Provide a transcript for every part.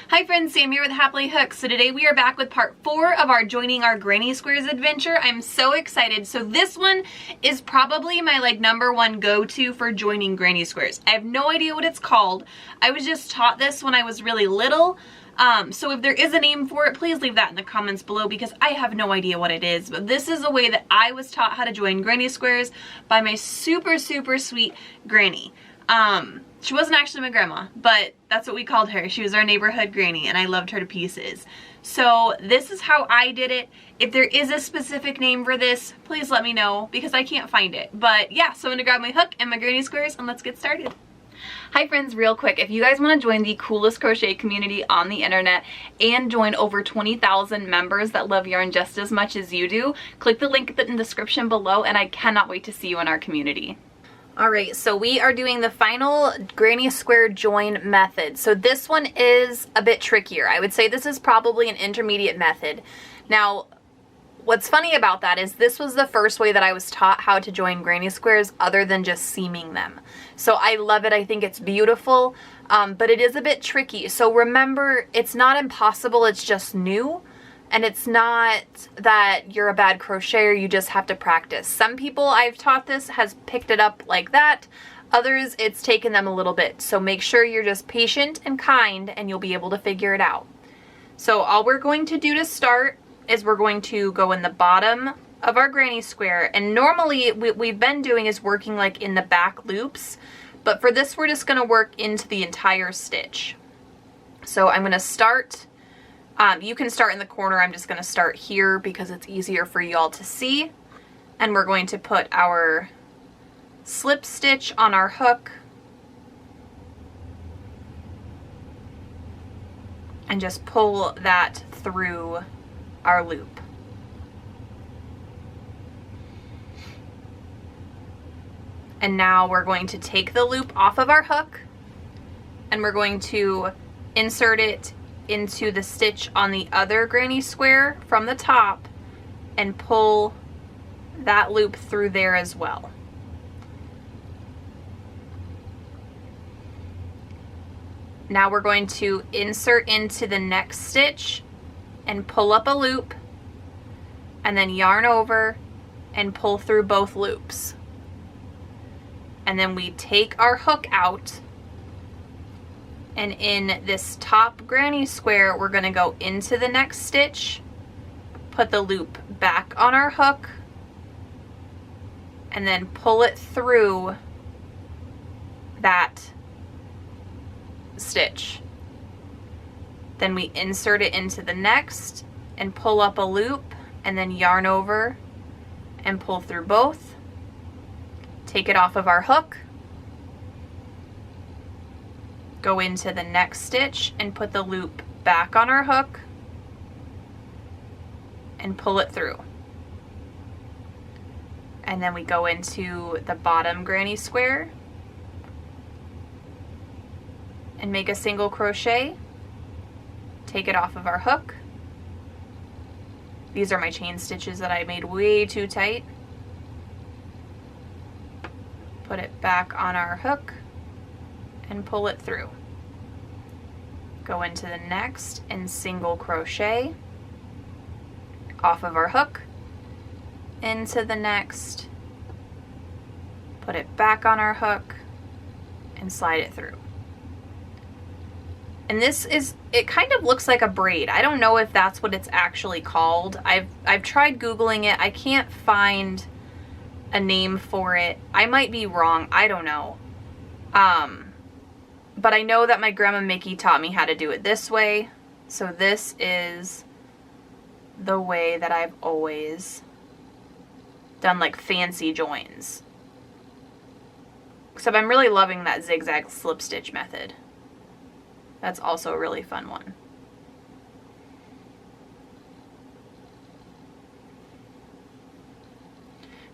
Hi friends, Sam here with Happily Hooked. So today we are back with part 4 of our joining our granny squares adventure. I'm so excited. So this one is probably my #1 go-to for joining granny squares. I have no idea what it's called. I was just taught this when I was really little. So if there is a name for it, please leave that in the comments below because I have no idea what it is. But this is a way that I was taught how to join granny squares by my super sweet granny. She wasn't actually my grandma, but that's what we called her. She was our neighborhood granny and I loved her to pieces. So this is how I did it. If there is a specific name for this, please let me know because I can't find it. But yeah, so I'm gonna grab my hook and my granny squares and let's get started. Hi friends, real quick, if you guys want to join the coolest crochet community on the internet and join over 20,000 members that love yarn just as much as you do, click the link in the description below and I cannot wait to see you in our community. Alright, so we are doing the final granny square join method. So this one is a bit trickier. I would say this is probably an intermediate method. Now, what's funny about that is this was the first way that I was taught how to join granny squares other than just seaming them. So I love it. I think it's beautiful, but it is a bit tricky. So remember, it's not impossible, it's just new. And it's not that you're a bad crocheter, you just have to practice. Some people I've taught this has picked it up like that. Others, it's taken them a little bit. So make sure you're just patient and kind and you'll be able to figure it out. So all we're going to do to start is we're going to go in the bottom of our granny square. And normally what we've been doing is working like in the back loops. But for this, we're just gonna work into the entire stitch. So I'm gonna start. You can start in the corner. I'm just going to start here because it's easier for you all to see. And we're going to put our slip stitch on our hook and just pull that through our loop. And now we're going to take the loop off of our hook and we're going to insert it into the stitch on the other granny square from the top and pull that loop through there as well. Now we're going to insert into the next stitch and pull up a loop and then yarn over and pull through both loops. And then we take our hook out. And in this top granny square, we're going to go into the next stitch, put the loop back on our hook, and then pull it through that stitch. Then we insert it into the next and pull up a loop, and then yarn over and pull through both. Take it off of our hook. Go into the next stitch and put the loop back on our hook and pull it through. And then we go into the bottom granny square and make a single crochet, take it off of our hook. These are my chain stitches that I made way too tight. Put it back on our hook and pull it through. Go into the next and single crochet off of our hook, into the next, put it back on our hook and slide it through. And this is, it kind of looks like a braid. I don't know if that's what it's actually called. I've tried Googling it. I can't find a name for it. I might be wrong. I don't know. But I know that my grandma Mickey taught me how to do it this way. So this is the way that I've always done like fancy joins. Except I'm really loving that zigzag slip stitch method. That's also a really fun one.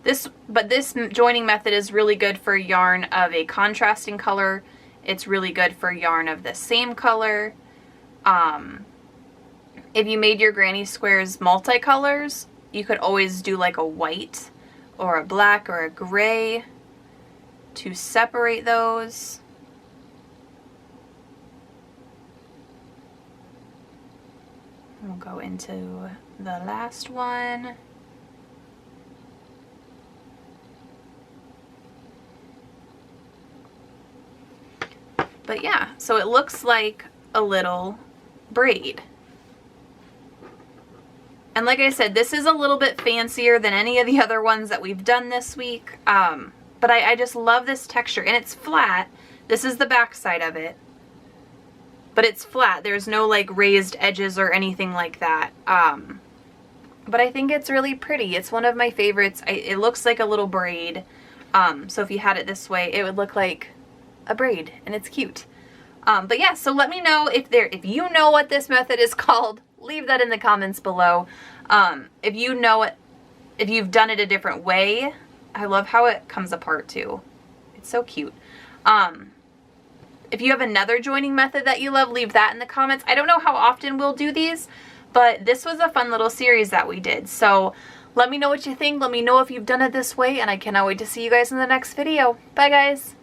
This joining method is really good for yarn of a contrasting color. It's really good for yarn of the same color. If you made your granny squares multicolors, you could always do like a white or a black or a gray to separate those. We'll go into the last one. But yeah, so it looks like a little braid. And like I said, this is a little bit fancier than any of the other ones that we've done this week. But I just love this texture, and it's flat. This is the back side of it. But it's flat. There's no like raised edges or anything like that. But I think it's really pretty. It's one of my favorites. It looks like a little braid. So if you had it this way, it would look like a braid, and it's cute. But yeah, so let me know if you know what this method is called. Leave that in the comments below. If you know it, if you've done it a different way. I love how it comes apart too. It's so cute. If you have another joining method that you love, leave that in the comments. I don't know how often we'll do these, but this was a fun little series that we did. So let me know what you think. Let me know if you've done it this way, and I cannot wait to see you guys in the next video. Bye guys.